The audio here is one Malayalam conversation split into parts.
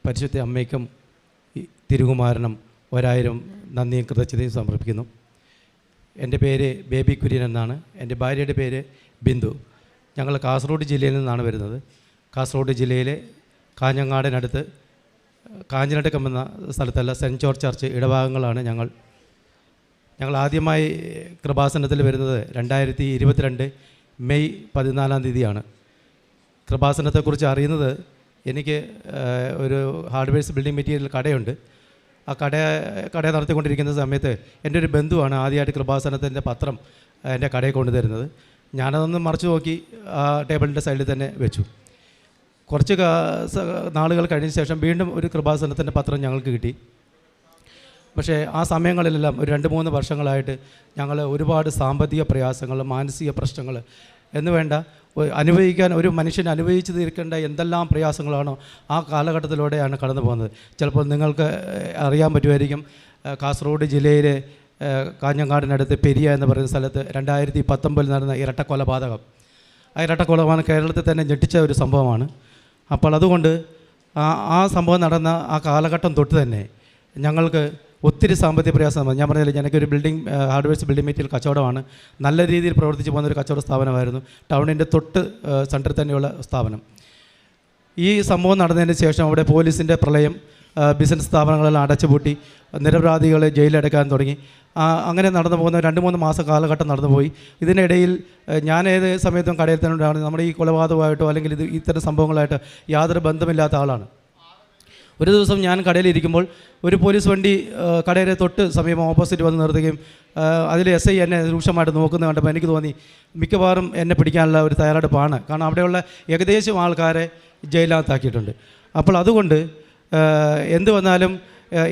പരിശുദ്ധ അമ്മയ്ക്കും തിരുകുമാരനും 1000 നന്ദിയും കൃതജ്ഞതയും സമർപ്പിക്കുന്നു. എൻ്റെ പേര് ബേബി കുര്യൻ എന്നാണ്. എൻ്റെ ഭാര്യയുടെ പേര് ബിന്ദു. ഞങ്ങൾ കാസർഗോഡ് ജില്ലയിൽ നിന്നാണ് വരുന്നത്. കാസർഗോഡ് ജില്ലയിലെ കാഞ്ഞങ്ങാടിനടുത്ത് കാഞ്ഞിരട്ടക്കം എന്ന സ്ഥലത്തുള്ള സെൻറ്റ് ജോർജ് ചർച്ച് ഇടഭാഗങ്ങളാണ് ഞങ്ങൾ ആദ്യമായി കൃപാസനത്തിൽ വരുന്നത് 2022 മെയ് 14-ാം തീയതിയാണ്. കൃപാസനത്തെക്കുറിച്ച് അറിയുന്നത്, എനിക്ക് ഒരു ഹാർഡ്വെയർസ് ബിൽഡിംഗ് മെറ്റീരിയൽ കടയുണ്ട്. ആ കട നടത്തിക്കൊണ്ടിരിക്കുന്ന സമയത്ത് എൻ്റെ ഒരു ബന്ധുവാണ് ആദ്യമായിട്ട് കൃപാസനത്തിൻ്റെ പത്രം എൻ്റെ കടയിൽ കൊണ്ടുതരുന്നത്. ഞാനതൊന്ന് മറിച്ച് നോക്കി ആ ടേബിളിൻ്റെ സൈഡിൽ തന്നെ വെച്ചു. കുറച്ച് നാളുകൾ കഴിഞ്ഞ ശേഷം വീണ്ടും ഒരു കൃപാസനത്തിൻ്റെ പത്രം ഞങ്ങൾക്ക് കിട്ടി. പക്ഷേ ആ സമയങ്ങളിലെല്ലാം ഒരു 2-3 വർഷങ്ങളായിട്ട് ഞങ്ങൾ ഒരുപാട് സാമ്പത്തിക പ്രയാസങ്ങൾ, മാനസിക പ്രശ്നങ്ങൾ എന്നുവേണ്ട അനുഭവിക്കാൻ ഒരു മനുഷ്യൻ അനുഭവിച്ച് തീർക്കേണ്ട എന്തെല്ലാം പ്രയാസങ്ങളാണോ ആ കാലഘട്ടത്തിലൂടെയാണ് കടന്നു പോകുന്നത്. ചിലപ്പോൾ നിങ്ങൾക്ക് അറിയാൻ പറ്റുമായിരിക്കും, കാസർഗോഡ് ജില്ലയിലെ കാഞ്ഞങ്ങാടിനടുത്ത് പെരിയ എന്ന് പറയുന്ന സ്ഥലത്ത് 2019 നടന്ന ഇരട്ടക്കൊലപാതകം. ആ ഇരട്ടക്കൊലപാതകം കേരളത്തിൽ തന്നെ ഞെട്ടിച്ച ഒരു സംഭവമാണ്. അപ്പോൾ അതുകൊണ്ട് ആ സംഭവം നടന്ന ആ കാലഘട്ടം തൊട്ട് തന്നെ ഞങ്ങൾക്ക് ഒത്തിരി സാമ്പത്തിക പ്രയാസം. ഞാൻ പറഞ്ഞില്ല, എനിക്കൊരു ഹാർഡ്വെയർസ് ബിൽഡിംഗ് മെറ്റീരിയൽ കച്ചവടമാണ്. നല്ല രീതിയിൽ പ്രവർത്തിച്ച് പോകുന്നൊരു കച്ചവട സ്ഥാപനമായിരുന്നു. ടൗണിൻ്റെ തൊട്ട് സെൻറ്ററിൽ തന്നെയുള്ള സ്ഥാപനം. ഈ സംഭവം നടന്നതിന് ശേഷം അവിടെ പോലീസിൻ്റെ പ്രളയം, ബിസിനസ് സ്ഥാപനങ്ങളെല്ലാം അടച്ചുപൂട്ടി, നിരപരാധികളെ ജയിലടക്കാൻ തുടങ്ങി. അങ്ങനെ നടന്നു പോകുന്ന 2-3 മാസ കാലഘട്ടം നടന്നുപോയി. ഇതിനിടയിൽ ഞാൻ ഏത് സമയത്തും കടയിൽ തന്നെ ഉണ്ടാകുന്നത്. നമ്മുടെ ഈ കൊലപാതകമായിട്ടോ അല്ലെങ്കിൽ ഇത്തരം സംഭവങ്ങളായിട്ട് യാതൊരു ബന്ധമില്ലാത്ത ആളാണ്. ഒരു ദിവസം ഞാൻ കടയിലിരിക്കുമ്പോൾ ഒരു പോലീസ് വണ്ടി കടയുടെ തൊട്ട് സമീപം ഓപ്പോസിറ്റ് വന്ന് നിർത്തുകയും അതിൽ SI എന്നെ രൂക്ഷമായിട്ട് നോക്കുന്നത് കണ്ടപ്പോൾ എനിക്ക് തോന്നി മിക്കവാറും എന്നെ പിടിക്കാനുള്ള ഒരു തയ്യാറെടുപ്പാണ്. കാരണം അവിടെയുള്ള ഏകദേശം ആൾക്കാരെ ജയിലിനകത്താക്കിയിട്ടുണ്ട്. അപ്പോൾ അതുകൊണ്ട് എന്ത് വന്നാലും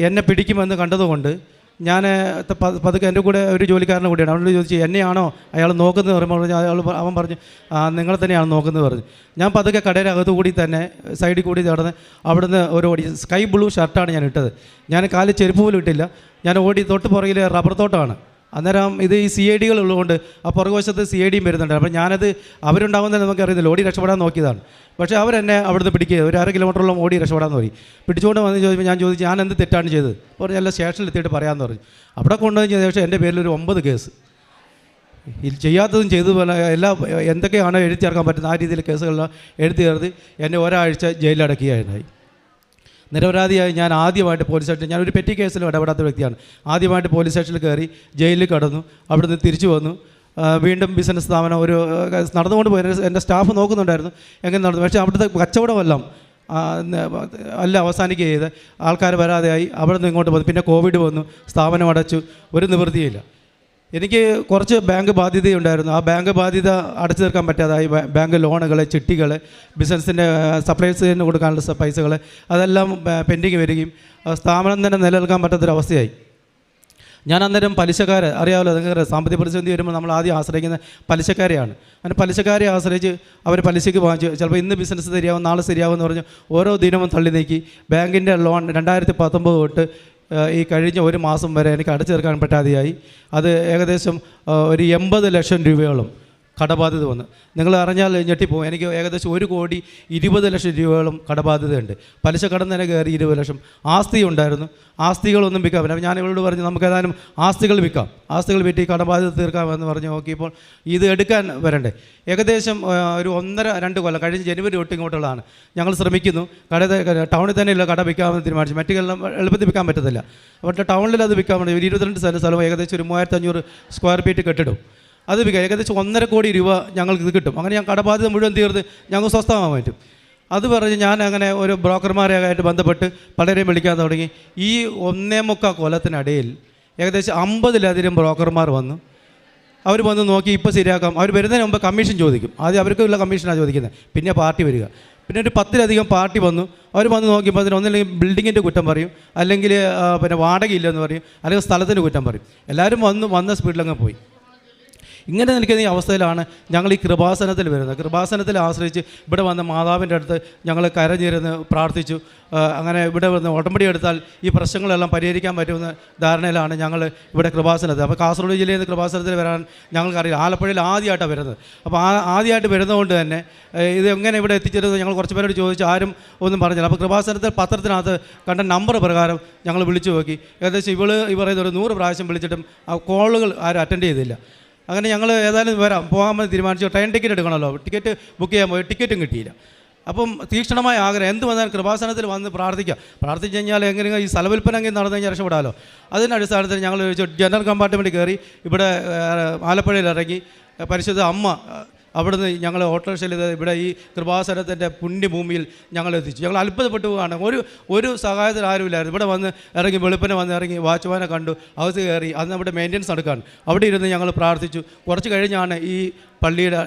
എന്നെ പിടിക്കുമെന്ന് കണ്ടതുകൊണ്ട് ഞാൻ പതുക്കെ, എൻ്റെ കൂടെ ഒരു ജോലിക്കാരൻ്റെ കൂടെയാണ്, അവനോട് ചോദിച്ചു എന്നെയാണോ അയാൾ നോക്കുന്നത് പറയുമ്പോൾ അവൻ പറഞ്ഞു നിങ്ങളെ തന്നെയാണ് നോക്കുന്നത് പറഞ്ഞു. ഞാൻ പതുക്കെ കടയുടെ അകത്തു കൂടി തന്നെ സൈഡിൽ കൂടി നടന്ന് അവിടുന്ന് ഒരു ഓടി, സ്കൈ ബ്ലൂ ഷർട്ടാണ് ഞാൻ ഇട്ടത്. ഞാൻ കാലിൽ ചെരുപ്പ് പോലും ഇട്ടില്ല. ഞാൻ ഓടി തൊട്ട് പുറകിൽ റബ്ബർ തോട്ടമാണ്. അന്നേരം ഇത് ഈ CID ഉള്ളതുകൊണ്ട് ആ പുറകുവശത്ത് CID വരുന്നുണ്ട്. അപ്പോൾ ഞാനത് അവരുണ്ടാകുന്നത് നമുക്കറിയത്തില്ല, ഓടി രക്ഷപ്പെടാൻ നോക്കിയതാണ്. പക്ഷേ അവരെന്നെ അവിടുന്ന് പിടിക്കുക, ഒരു 1/2 കിലോമീറ്ററോളം ഓടി രക്ഷപ്പെടാൻ നോക്കി. പിടിച്ചുകൊണ്ട് വന്ന് ചോദിച്ചപ്പോൾ ഞാൻ ചോദിച്ചു ഞാൻ എന്ത് തെറ്റാണ് ചെയ്തത്. പറഞ്ഞു എല്ലാം സ്റ്റേഷനിൽ എത്തിയിട്ട് പറയാമെന്ന് പറഞ്ഞു. അവിടെ കൊണ്ടുവന്ന് ശേഷം എൻ്റെ പേരിൽ ഒരു 9 കേസ്, ചെയ്യാത്തതും ചെയ്തു എന്തൊക്കെയാണോ എഴുതി ചേർക്കാൻ പറ്റുന്ന ആ രീതിയിൽ കേസുകളെല്ലാം എഴുതി ചേർത്ത് എന്നെ ഒരാഴ്ച ജയിലിലടക്കുകയായി. നിരപരാധിയായി ഞാൻ ആദ്യമായിട്ട് പോലീസ് സ്റ്റേഷനിൽ, ഞാനൊരു പെറ്റി കേസിലും ഇടപെടാത്ത വ്യക്തിയാണ്. ആദ്യമായിട്ട് പോലീസ് സ്റ്റേഷനിൽ കയറി ജയിലിൽ കടന്നു. അവിടുന്ന് തിരിച്ചു വന്നു. വീണ്ടും ബിസിനസ് സ്ഥാപനം ഒരു നടന്നുകൊണ്ട് പോയി. എൻ്റെ സ്റ്റാഫ് നോക്കുന്നുണ്ടായിരുന്നു എങ്ങനെ നടന്നു. പക്ഷേ അവിടുത്തെ കച്ചവടമെല്ലാം അവസാനിക്കുക ചെയ്ത് ആൾക്കാർ വരാതെയായി. അവിടെ നിന്ന് ഇങ്ങോട്ട് വന്നു. പിന്നെ കോവിഡ് വന്നു, സ്ഥാപനം അടച്ചു, ഒരു നിവൃത്തിയില്ല. എനിക്ക് കുറച്ച് ബാങ്ക് ബാധ്യതയുണ്ടായിരുന്നു. ആ ബാങ്ക് ബാധ്യത അടച്ചു തീർക്കാൻ പറ്റാതായി. ബാങ്ക് ലോണുകൾ, ചിട്ടികൾ, ബിസിനസ്സിൻ്റെ സപ്ലൈസിന് കൊടുക്കാനുള്ള പൈസകൾ അതെല്ലാം പെൻഡിങ് വരികയും സ്ഥാപനം തന്നെ നിലനിൽക്കാൻ പറ്റാത്തൊരവസ്ഥയായി. ഞാൻ അന്നേരം പലിശക്കാരെ അറിയാമല്ലോ, നിങ്ങൾക്ക് സാമ്പത്തിക പ്രതിസന്ധി വരുമ്പോൾ നമ്മൾ ആദ്യം ആശ്രയിക്കുന്ന പലിശക്കാരെയാണ്. അങ്ങനെ പലിശക്കാരെ ആശ്രയിച്ച് അവർ പലിശയ്ക്ക് വാങ്ങിച്ചു. ചിലപ്പോൾ ഇന്ന് ബിസിനസ് ശരിയാവും, നാളെ ശരിയാവുമെന്ന് പറഞ്ഞ് ഓരോ ദിനവും തള്ളി നീക്കി. ബാങ്കിൻ്റെ ലോൺ 2019 തൊട്ട് ഈ കഴിഞ്ഞ 1 മാസം വരെ എനിക്ക് അടച്ചു തീർക്കാൻ പറ്റാതെയായി. അത് ഏകദേശം ഒരു 80 ലക്ഷം രൂപയോളം കടബാധ്യത വന്നു. നിങ്ങൾ അറിഞ്ഞാൽ ഞെട്ടിപ്പോവും. എനിക്ക് ഏകദേശം 1,20,00,000 കടബാധ്യതയുണ്ട്. പലിശ കടന്ന് തന്നെ കയറി 20 ലക്ഷം. ആസ്തി ഉണ്ടായിരുന്നു, ആസ്തികളൊന്നും വിൽക്കാൻ പറ്റില്ല. ഞാൻ ഇവളോട് പറഞ്ഞു നമുക്ക് ഏതായാലും ആസ്തികൾ വിൽക്കാം, ആസ്തികൾ വിറ്റ് ഈ കടബാധ്യത തീർക്കാമെന്ന് പറഞ്ഞ് നോക്കിയപ്പോൾ ഇത് എടുക്കാൻ വരണ്ടേ. ഏകദേശം ഒരു 1.5-2 കൊല്ലം കഴിഞ്ഞ് ജനുവരി തൊട്ട് ഇങ്ങോട്ടുള്ളതാണ് ഞങ്ങൾ ശ്രമിക്കുന്നു. ടൗണിൽ തന്നെയുള്ള കട വിൽക്കാമെന്ന് തീരുമാനിച്ചു. മറ്റു എളുപ്പത്തിൽ വിൽക്കാൻ പറ്റത്തില്ല. അപ്പോൾ ടൗണിൽ അത് വിൽക്കാൻ വേണ്ടി ഒരു 22 സ്ഥലം ഏകദേശം ഒരു 3500 സ്ക്വയർ ഫീറ്റ് കെട്ടിടും. അത് വിൽക്കാം. ഏകദേശം 1.5 കോടി രൂപ ഞങ്ങൾക്ക് ഇത് കിട്ടും. അങ്ങനെ ഞാൻ കടബാധ്യത മുഴുവൻ തീർത്ത് ഞങ്ങൾക്ക് സ്വസ്ഥമാകാൻ പറ്റും. അത് പറഞ്ഞ് ഞാൻ അങ്ങനെ ഒരു ബ്രോക്കർമാരായിട്ട് ബന്ധപ്പെട്ട് പലരെയും വിളിക്കാൻ തുടങ്ങി. ഈ 1.25 കൊല്ലത്തിനിടയിൽ ഏകദേശം 50-ലധികം ബ്രോക്കർമാർ വന്നു. അവർ വന്ന് നോക്കി ഇപ്പോൾ ശരിയാക്കാം. അവർ വരുന്നതിന് മുമ്പ് കമ്മീഷൻ ചോദിക്കും. ആദ്യം അവർക്കുള്ള കമ്മീഷനാണ് ചോദിക്കുന്നത്, പിന്നെ പാർട്ടി വരിക. പിന്നെ ഒരു 10-ലധികം പാർട്ടി വന്നു. അവർ വന്ന് നോക്കിയപ്പോൾ അതിന് ഒന്നില്ലെങ്കിൽ ബിൽഡിങ്ങിൻ്റെ കുറ്റം പറയും, അല്ലെങ്കിൽ പിന്നെ വാടകയില്ലെന്ന് പറയും, അല്ലെങ്കിൽ സ്ഥലത്തിൻ്റെ കുറ്റം പറയും. എല്ലാവരും വന്ന സ്പീഡിലങ്ങ് പോയി. ഇങ്ങനെ നിൽക്കുന്ന ഈ അവസ്ഥയിലാണ് ഞങ്ങൾ ഈ കൃപാസനത്തിൽ വരുന്നത്. കൃപാസനത്തിൽ ആശ്രയിച്ച് ഇവിടെ വന്ന മാതാവിൻ്റെ അടുത്ത് ഞങ്ങൾ കരഞ്ഞിരുന്ന് പ്രാർത്ഥിച്ചു. അങ്ങനെ ഇവിടെ വന്ന് ഉടമ്പടി എടുത്താൽ ഈ പ്രശ്നങ്ങളെല്ലാം പരിഹരിക്കാൻ പറ്റുമെന്ന ധാരണയിലാണ് ഞങ്ങൾ ഇവിടെ കൃപാസനത്തിൽ. അപ്പോൾ കാസർഗോഡ് ജില്ലയിൽ നിന്ന് കൃപാസനത്തിൽ വരാൻ ഞങ്ങൾക്കറിയില്ല. ആലപ്പുഴയിൽ ആദ്യമായിട്ടാണ് വരുന്നത്. അപ്പോൾ ആദ്യമായിട്ട് വരുന്നതുകൊണ്ട് തന്നെ ഇത് എങ്ങനെ ഇവിടെ എത്തിച്ചേരുന്നത് ഞങ്ങൾ കുറച്ച് പേരോട് ചോദിച്ചു, ആരും ഒന്നും പറഞ്ഞില്ല. അപ്പോൾ കൃപാസനത്തിൽ പത്രത്തിനകത്ത് കണ്ട നമ്പർ പ്രകാരം ഞങ്ങൾ വിളിച്ചു നോക്കി. ഏകദേശം ഈ പറയുന്ന ഒരു 100 പ്രാവശ്യം വിളിച്ചിട്ടും ആ കോളുകൾ ആരും അറ്റൻഡ് ചെയ്തില്ല. അങ്ങനെ ഞങ്ങൾ ഏതായാലും പോകാമെന്ന് തീരുമാനിച്ചു. ട്രെയിൻ ടിക്കറ്റ് എടുക്കണമല്ലോ, ടിക്കറ്റ് ബുക്ക് ചെയ്യാൻ പോയി, ടിക്കറ്റും കിട്ടിയില്ല. അപ്പം തീക്ഷണമായ ആഗ്രഹം എന്ത് വന്നാൽ കൃപാസനത്തിൽ വന്ന് പ്രാർത്ഥിച്ചു കഴിഞ്ഞാൽ എങ്ങനെയെങ്കിലും ഈ സ്ഥലവിൽപ്പനെങ്കിൽ നടന്നു കഴിഞ്ഞാൽ രക്ഷപ്പെടാമല്ലോ. അതിൻ്റെ അടിസ്ഥാനത്തിൽ ഞങ്ങൾ ജനറൽ കമ്പാർട്ട്മെൻറ്റ് കയറി ഇവിടെ ആലപ്പുഴയിൽ ഇറങ്ങി പരിശുദ്ധ അമ്മ അവിടുന്ന് ഞങ്ങൾ ഓട്ടോറിക്ഷയിൽ ഇവിടെ ഈ കൃപാസനത്തിൻ്റെ പുണ്യഭൂമിയിൽ ഞങ്ങൾ എത്തിച്ചു. ഞങ്ങൾ അത്ഭുതപ്പെട്ടു പോവുകയാണ്. ഒരു സഹായത്തിന് ആരുമില്ലായിരുന്നു. ഇവിടെ വന്ന് ഇറങ്ങി വെളുപ്പിനെ വന്ന് ഇറങ്ങി വാച്ച്മാനെ കണ്ടു, അകത്ത് കയറി. അന്ന് അവിടെ മെയിൻ്റെനൻസ് നടക്കുകയാണ്. അവിടെ ഇരുന്ന് ഞങ്ങൾ പ്രാർത്ഥിച്ചു. കുറച്ച് കഴിഞ്ഞാണ് ഈ പള്ളിയുടെ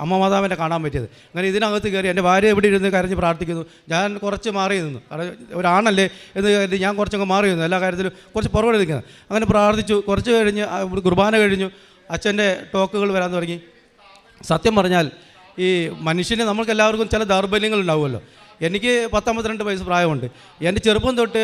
അമ്മ മാതാവിനെ കാണാൻ പറ്റിയത്. അങ്ങനെ ഇതിനകത്ത് കയറി എൻ്റെ ഭാര്യ ഇവിടെ ഇരുന്ന് കരഞ്ഞ് പ്രാർത്ഥിക്കുന്നു. ഞാൻ കുറച്ച് മാറി നിന്നു. ഒരാണല്ലേ എന്ന് കരുതി ഞാൻ കുറച്ചങ്ങ് മാറി നിന്നു. എല്ലാ കാര്യത്തിലും കുറച്ച് പുറകെ നിൽക്കുന്നത്. അങ്ങനെ പ്രാർത്ഥിച്ചു. കുറച്ച് കഴിഞ്ഞ് കുർബാന കഴിഞ്ഞു. അച്ഛൻ്റെ ടോക്കുകൾ വരാൻ തുടങ്ങി. സത്യം പറഞ്ഞാൽ ഈ മനുഷ്യന് നമ്മൾക്കെല്ലാവർക്കും ചില ദൗർബല്യങ്ങൾ ഉണ്ടാവുമല്ലോ. എനിക്ക് 52 വയസ്സ് പ്രായമുണ്ട്. എൻ്റെ ചെറുപ്പം തൊട്ട്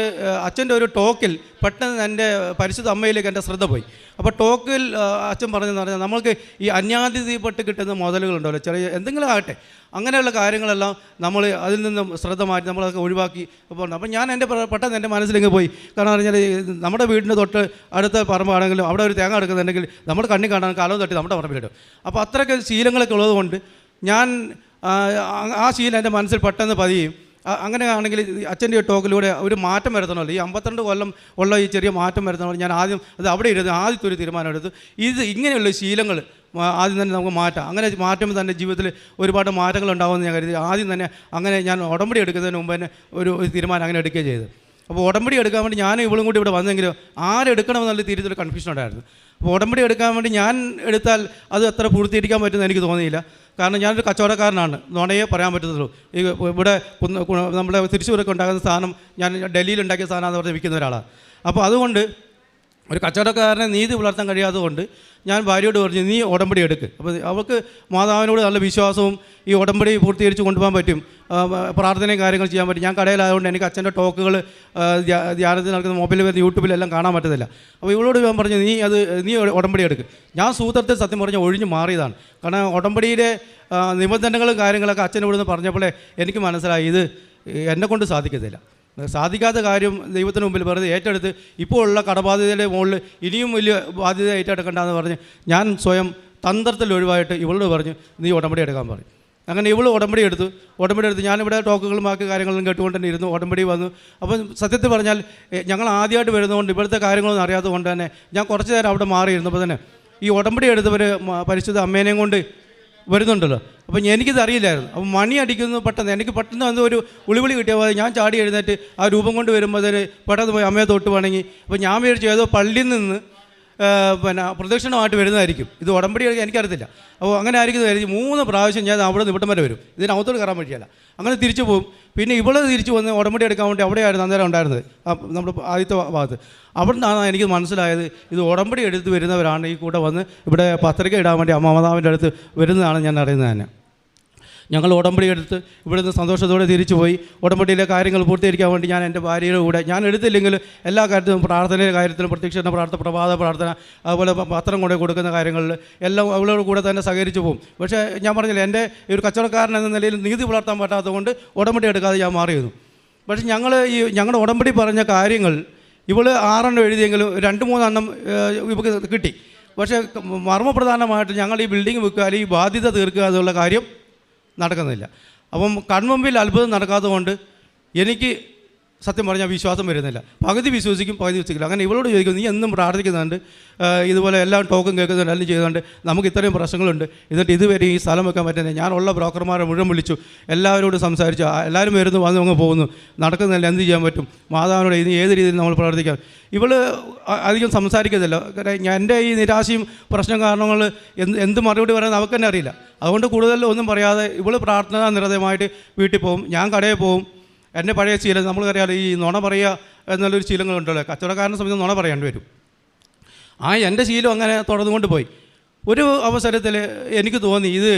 അച്ഛൻ്റെ ഒരു ടോക്കിൽ പെട്ടെന്ന് എൻ്റെ പരിശുദ്ധ അമ്മയിലേക്ക് എൻ്റെ ശ്രദ്ധ പോയി. അപ്പോൾ ടോക്കിൽ അച്ഛൻ പറഞ്ഞതെന്ന് പറഞ്ഞാൽ നമ്മൾക്ക് ഈ അന്യാധിപപ്പെട്ട് കിട്ടുന്ന മുതലുകളുണ്ടല്ലോ, ചെറിയ എന്തെങ്കിലും ആകട്ടെ, അങ്ങനെയുള്ള കാര്യങ്ങളെല്ലാം നമ്മൾ അതിൽ നിന്നും ശ്രദ്ധ മാറ്റി നമ്മളതൊക്കെ ഒഴിവാക്കി പോകുന്നു. അപ്പോൾ ഞാൻ പെട്ടെന്ന് എൻ്റെ മനസ്സിലേക്ക് പോയി. കാരണം പറഞ്ഞാൽ നമ്മുടെ വീടിൻ്റെ തൊട്ട് അടുത്ത പറമ്പാണെങ്കിലും അവിടെ ഒരു തേങ്ങ എടുക്കുന്നുണ്ടെങ്കിൽ നമ്മുടെ കണ്ണി കാണാൻ കാലം തട്ടി നമ്മുടെ പറമ്പിലിടും. അപ്പോൾ അത്രയ്ക്ക് ശീലങ്ങളൊക്കെ ഉള്ളതുകൊണ്ട് ഞാൻ ആ ശീലം എൻ്റെ മനസ്സിൽ പെട്ടെന്ന് പതിയും. അങ്ങനെയാണെങ്കിൽ അച്ഛൻ്റെ ടോക്കിലൂടെ ഒരു മാറ്റം വരുത്തണമല്ലോ. ഈ 52 കൊല്ലം ഉള്ള ഈ ചെറിയ മാറ്റം വരുത്തണമല്ലോ. ഞാൻ അവിടെ ഇരുന്ന് ആദ്യത്തെ ഒരു തീരുമാനം എടുത്തു. ഇങ്ങനെയുള്ള ശീലങ്ങൾ ആദ്യം തന്നെ നമുക്ക് മാറ്റാം. അങ്ങനെ മാറ്റുമ്പോൾ തന്നെ ജീവിതത്തിൽ ഒരുപാട് മാറ്റങ്ങൾ ഉണ്ടാകുമെന്ന് ഞാൻ കരുതി. ആദ്യം തന്നെ അങ്ങനെ ഞാൻ ഉടമ്പടി എടുക്കുന്നതിന് മുമ്പ് തന്നെ ഒരു തീരുമാനം അങ്ങനെ എടുക്കുകയും ചെയ്തു. അപ്പോൾ ഉടമ്പടി എടുക്കാൻ വേണ്ടി ഞാൻ ഇവളും കൂടി ഇവിടെ വന്നെങ്കിലും ആരെടുക്കണമെന്നുള്ള തീരുമാനത്തിൽ കൺഫ്യൂഷൻ ഉണ്ടായിരുന്നു. അപ്പോൾ ഉടമ്പടി എടുക്കാൻ വേണ്ടി ഞാൻ എടുത്താൽ അത് അത്ര പൂർത്തീകരിക്കാൻ പറ്റുമെന്ന് എനിക്ക് തോന്നിയില്ല. കാരണം ഞാനൊരു കച്ചവടക്കാരനാണ്, നുണയെ പറയാൻ പറ്റത്തുള്ളൂ. ഈ ഇവിടെ നമ്മുടെ തൃശ്ശൂരൊക്കെ ഉണ്ടാകുന്ന സാധനം ഞാൻ ഡൽഹിയിൽ ഉണ്ടാക്കിയ സാധനമാണെന്ന് പറഞ്ഞ് വിൽക്കുന്ന ഒരാളാണ്. അപ്പോൾ അതുകൊണ്ട് ഒരു കച്ചവടക്കാരനെ നീതി പുലർത്താൻ കഴിയാത്തത് കൊണ്ട് ഞാൻ ഭാര്യയോട് പറഞ്ഞു, നീ ഉടമ്പടി എടുക്ക്. അപ്പോൾ അവൾക്ക് മാതാവിനോട് നല്ല വിശ്വാസവും ഈ ഉടമ്പടി പൂർത്തീകരിച്ച് കൊണ്ടുപോകാൻ പറ്റും, പ്രാർത്ഥനയും കാര്യങ്ങൾ ചെയ്യാൻ പറ്റും. ഞാൻ കടയിലായതുകൊണ്ട് എനിക്ക് അച്ഛൻ്റെ ടോക്കുകൾ ധ്യാനത്തിൽ നടക്കുന്ന മൊബൈലിൽ വരുന്ന യൂട്യൂബിലെല്ലാം കാണാൻ പറ്റത്തില്ല. അപ്പോൾ ഇവളോട് ഞാൻ പറഞ്ഞു, നീ ഉടമ്പടി എടുക്ക്. ഞാൻ സൂത്രത്തിൽ സത്യം പറഞ്ഞാൽ ഒഴിഞ്ഞു മാറിയതാണ്. കാരണം ഉടമ്പടിയിലെ നിബന്ധനകളും കാര്യങ്ങളൊക്കെ അച്ഛനോട് നിന്ന് പറഞ്ഞപ്പോഴേ എനിക്ക് മനസ്സിലായി ഇത് എന്നെക്കൊണ്ട് സാധിക്കത്തില്ല. സാധിക്കാത്ത കാര്യം ദൈവത്തിന് മുമ്പിൽ വെറുതെ ഏറ്റെടുത്ത് ഇപ്പോൾ ഉള്ള കടബാധ്യതയുടെ മുകളിൽ ഇനിയും വലിയ ബാധ്യത ഏറ്റെടുക്കണ്ടെന്ന് പറഞ്ഞ് ഞാൻ സ്വയം തന്ത്രത്തിൽ ഒഴിവായിട്ട് ഇവളോട് പറഞ്ഞു, നീ ഉടമ്പടി എടുക്കാൻ പറഞ്ഞു. അങ്ങനെ ഇവൾ ഉടമ്പടി എടുത്ത് ഞാനിവിടെ ടോക്കുകളും ബാക്കി കാര്യങ്ങളും കേട്ടുകൊണ്ട് തന്നെ ഇരുന്നു. ഉടമ്പടി വന്നു. അപ്പം സത്യത്തിൽ പറഞ്ഞാൽ ഞങ്ങൾ ആദ്യമായിട്ട് വരുന്നതുകൊണ്ട് ഇവിടുത്തെ കാര്യങ്ങളൊന്നും അറിയാത്തത് കൊണ്ട് തന്നെ ഞാൻ കുറച്ച് നേരം അവിടെ മാറിയിരുന്നപ്പോൾ തന്നെ ഈ ഉടമ്പടി എടുത്തവർ പരിശുദ്ധ അമ്മേനെയും കൊണ്ട് വരുന്നുണ്ടല്ലോ. അപ്പം എനിക്കിത് അറിയില്ലായിരുന്നു. അപ്പം മണി അടിക്കുന്നു പെട്ടെന്ന് എന്തോ ഒരു ഉളിവിളി കിട്ടിയ പോലെ ഞാൻ ചാടി എഴുന്നേറ്റ് ആ രൂപം കൊണ്ട് വരുമ്പോൾ അതിന് പെട്ടെന്ന് പോയി അമ്മയെ തൊട്ട് വേണമെങ്കിൽ. അപ്പോൾ ഞാൻ വിചാരിച്ചു ഏതോ പള്ളിയിൽ നിന്ന് പ്രദക്ഷിണമായിട്ട് വരുന്നതായിരിക്കും. ഇത് ഉടമ്പടി എനിക്കറിയത്തില്ല. അപ്പോൾ അങ്ങനെ ആയിരിക്കും കരുതി 3 പ്രാവശ്യം ഞാൻ അവിടെ നിന്ന് ഇവിടം വരെ വരും. ഇതിനകത്തോട് കയറാൻ പറ്റിയല്ല. അങ്ങനെ തിരിച്ചു പോകും. പിന്നെ ഇവിടെ തിരിച്ചു വന്ന് ഉടമ്പടി എടുക്കാൻ വേണ്ടി അവിടെയായിരുന്നു അന്നേരം ഉണ്ടായിരുന്നത്, നമ്മുടെ ആദ്യത്തെ ഭാഗത്ത്. അവിടെ നിന്നാണ് എനിക്ക് മനസ്സിലായത് ഇത് ഉടമ്പടി എടുത്ത് വരുന്നവരാണ് ഈ കൂടെ വന്ന് ഇവിടെ പത്രിക ഇടാൻ വേണ്ടി അമ്മ മാതാവിൻ്റെ അടുത്ത് വരുന്നതാണ് ഞാൻ അറിയുന്നത് തന്നെ. ഞങ്ങൾ ഉടമ്പടി എടുത്ത് ഇവിടുന്ന് സന്തോഷത്തോടെ തിരിച്ചു പോയി. ഉടമ്പടിയിലെ കാര്യങ്ങൾ പൂർത്തീകരിക്കാൻ വേണ്ടി ഞാൻ എൻ്റെ ഭാര്യയുടെ കൂടെ, ഞാൻ എടുത്തില്ലെങ്കിലും എല്ലാ കാര്യത്തിലും പ്രാർത്ഥനയുടെ കാര്യത്തിലും പ്രത്യക്ഷണ പ്രാർത്ഥന, പ്രഭാത പ്രാർത്ഥന, അതുപോലെ പത്രം കൊണ്ട് കൊടുക്കുന്ന കാര്യങ്ങളിൽ എല്ലാം അവളോട് കൂടെ തന്നെ സഹകരിച്ചു പോകും. പക്ഷേ ഞാൻ പറഞ്ഞില്ല, എൻ്റെ ഒരു കച്ചവടക്കാരൻ എന്ന നിലയിൽ നീതി പുലർത്താൻ പറ്റാത്തതുകൊണ്ട് ഉടമ്പടി എടുക്കാതെ ഞാൻ മാറിയിരുന്നു. പക്ഷേ ഞങ്ങളുടെ ഉടമ്പടി പറഞ്ഞ കാര്യങ്ങൾ ഇവൾ 6 എഴുതിയെങ്കിലും 2-3 ഇവൾക്ക് കിട്ടി. പക്ഷേ മർമ്മപ്രധാനമായിട്ട് ഞങ്ങൾ ഈ ബിൽഡിംഗ് വിൽക്കുക അല്ലെങ്കിൽ ബാധ്യത തീർക്കുക എന്നുള്ള കാര്യം നടക്കുന്നില്ല. അപ്പം കൺമുമ്പിൽ അത്ഭുതം നടക്കാത്തതുകൊണ്ട് എനിക്ക് സത്യം പറഞ്ഞാൽ വിശ്വാസം വരുന്നില്ല. പകുതി വിശ്വസിക്കും, പകുതി വിശ്വസിക്കില്ല. അങ്ങനെ ഇവളോട് ചോദിക്കും, നീ എന്നും പ്രാർത്ഥിക്കുന്നുണ്ട്, ഇതുപോലെ എല്ലാം ടോക്കും കേൾക്കുന്നുണ്ട്, എല്ലാം ചെയ്യുന്നുണ്ട്, നമുക്ക് ഇത്രയും പ്രശ്നങ്ങളുണ്ട്, എന്നിട്ട് ഇതുവരെ ഈ സ്ഥലം വെക്കാൻ പറ്റുന്നില്ല. ഞാനുള്ള ബ്രോക്കർമാരെ മുഴുവൻ വിളിച്ചു, എല്ലാവരോടും സംസാരിച്ചു, എല്ലാവരും വരുന്നു വന്ന് അങ്ങ് പോകുന്നു, നടക്കുന്നില്ല, എന്ത് ചെയ്യാൻ പറ്റും, മാതാവിനോട് ഇനി ഏത് രീതിയിൽ നമ്മൾ പ്രാർത്ഥിക്കാം. ഇവൾ അധികം സംസാരിക്കത്തില്ല. എൻ്റെ ഈ നിരാശയും പ്രശ്നം കാരണങ്ങൾ എന്ത് മറുപടി പറയാൻ അവൾക്ക് തന്നെ അറിയില്ല. അതുകൊണ്ട് കൂടുതൽ ഒന്നും പറയാതെ ഇവൾ പ്രാർത്ഥനാ നിരതമായിട്ട് വീട്ടിൽ പോകും. ഞാൻ കടയിൽ പോകും. എൻ്റെ പഴയ ശീലം നമ്മൾക്കറിയാലോ, ഈ നുണ പറയുക എന്നുള്ളൊരു ശീലങ്ങളുണ്ടല്ലോ. കച്ചവടക്കാരനെ സംബന്ധിച്ച് നുണ പറയേണ്ടി വരും. എൻ്റെ ശീലം അങ്ങനെ തുടർന്നുകൊണ്ട് പോയി. ഒരു അവസരത്തിൽ എനിക്ക് തോന്നി ഇത്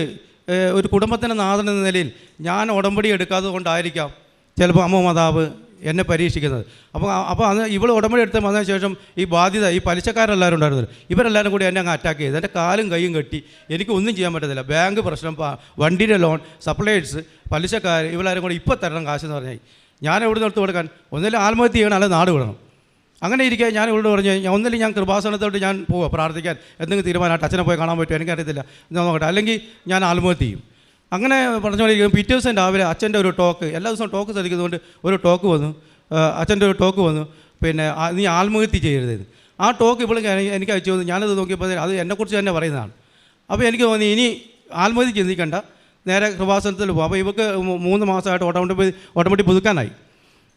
ഒരു കുടുംബത്തിൻ്റെ നാഥൻ എന്ന നിലയിൽ ഞാൻ ഉടമ്പടി എടുക്കാത്തത് കൊണ്ടായിരിക്കാം ചിലപ്പോൾ അമ്മ മാതാവ് എന്നെ പരീക്ഷിക്കുന്നത്. അപ്പോൾ അന്ന് ഇവൾ ഉടമ്പടി എടുത്ത് വന്നതിന് ശേഷം ഈ ബാധ്യത ഈ പലിശക്കാരെല്ലാവരും ഉണ്ടായിരുന്നല്ലോ, ഇവരെല്ലാവരും കൂടി എന്നെ അങ്ങ് അറ്റാക്ക് ചെയ്തു. എൻ്റെ കാലും കൈയും കെട്ടി എനിക്ക് ഒന്നും ചെയ്യാൻ പറ്റത്തില്ല. ബാങ്ക് പ്രശ്നം, വണ്ടിയുടെ ലോൺ, സപ്ലൈസ്, പലിശക്കാർ, ഇവരെല്ലാവരും കൂടി ഇപ്പോൾ തരണം കാശെന്ന് പറഞ്ഞാൽ ഞാൻ എവിടെ നിന്ന് എടുത്ത് കൊടുക്കാൻ? ഒന്നിലും ആത്മഹത്യ ചെയ്യണം, അല്ലെങ്കിൽ നാട് വിടണം. അങ്ങനെ ഇരിക്കുക ഞാൻ ഇവളോട് പറഞ്ഞു, ഒന്നിലും ഞാൻ കൃപാസനത്തോട്ട് ഞാൻ പോവുക പ്രാർത്ഥിക്കാൻ, എന്തെങ്കിലും തീരുമാനമായിട്ട് അച്ഛനെ പോയി കാണാൻ പറ്റുമോ എനിക്കറിയത്തില്ല എന്ന് നോക്കട്ടെ, അല്ലെങ്കിൽ ഞാൻ ആത്മഹത്യ ചെയ്യും. അങ്ങനെ പറഞ്ഞുകൊണ്ടിരിക്കും. പിറ്റേ ദിവസം രാവിലെ അച്ഛൻ്റെ ഒരു ടോക്ക്, എല്ലാ ദിവസവും ടോക്ക് ശ്രദ്ധിക്കുന്നതുകൊണ്ട് ഒരു ടോക്ക് വന്നു, അച്ഛൻ്റെ ഒരു ടോക്ക് വന്നു, പിന്നെ നീ ആത്മഹത്യ ചെയ്യരുത്. ആ ടോക്ക് ഇപ്പോൾ എനിക്ക് അയച്ചു തന്നു. ഞാനത് നോക്കിയപ്പോൾ അത് എന്നെക്കുറിച്ച് തന്നെ പറയുന്നതാണ്. അപ്പോൾ എനിക്ക് തോന്നി ഇനി ആത്മഹത്യ ചിന്തിക്കണ്ട, നേരെ കൃപാസനത്തിൽ പോകും. അപ്പോൾ ഇവർക്ക് 3 മാസമായിട്ട് ഓട്ടോമാറ്റിക് പുതുക്കാനായി.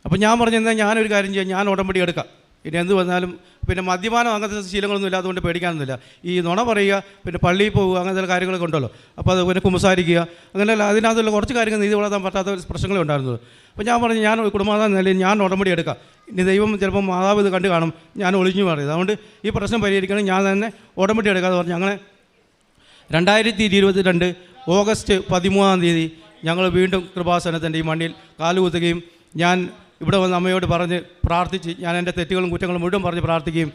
അപ്പോൾ ഞാൻ പറഞ്ഞു, എന്നാൽ ഞാനൊരു കാര്യം ചെയ്യാം, ഞാൻ ഉടമ്പടി എടുക്കാം. ഇനി എന്ത് വന്നാലും പിന്നെ മദ്യപാനം അങ്ങനത്തെ ശീലങ്ങളൊന്നും ഇല്ലാത്തതുകൊണ്ട് പേടിക്കാനൊന്നുമില്ല. ഈ നുണ പറയുക, പിന്നെ പള്ളിയിൽ പോവുക, അങ്ങനത്തെ കാര്യങ്ങളൊക്കെ ഉണ്ടല്ലോ. അപ്പോൾ അത് പിന്നെ കുമ്പസാരിക്കുക, അങ്ങനെയല്ല അതിനകത്തുള്ള കുറച്ച് കാര്യങ്ങൾ നീതി വളർത്താൻ പറ്റാത്ത പ്രശ്നങ്ങളേ ഉണ്ടായിരുന്നത്. അപ്പോൾ ഞാൻ പറഞ്ഞു, ഞാൻ കുടുംബമാതാ നിലയിൽ ഞാൻ ഉടമ്പടി എടുക്കാം. ഇനി ദൈവം ചിലപ്പോൾ മാതാവ് ഇത് കണ്ടു കാണും, ഞാൻ ഒളിഞ്ഞു മാറിയത്, അതുകൊണ്ട് ഈ പ്രശ്നം പരിഹരിക്കണം, ഞാൻ തന്നെ ഉടമ്പടി എടുക്കാമെന്ന് പറഞ്ഞു. അങ്ങനെ 2022 ഓഗസ്റ്റ് 13 ഞങ്ങൾ വീണ്ടും കൃപാസനത്തിൻ്റെ ഈ മണ്ണിൽ കാലുകുത്തുകയും ഞാൻ ഇവിടെ വന്ന് അമ്മയോട് പറഞ്ഞ് പ്രാർത്ഥിച്ച് ഞാൻ എൻ്റെ തെറ്റുകളും കുറ്റങ്ങളും മുഴുവൻ പറഞ്ഞ് പ്രാർത്ഥിക്കുകയും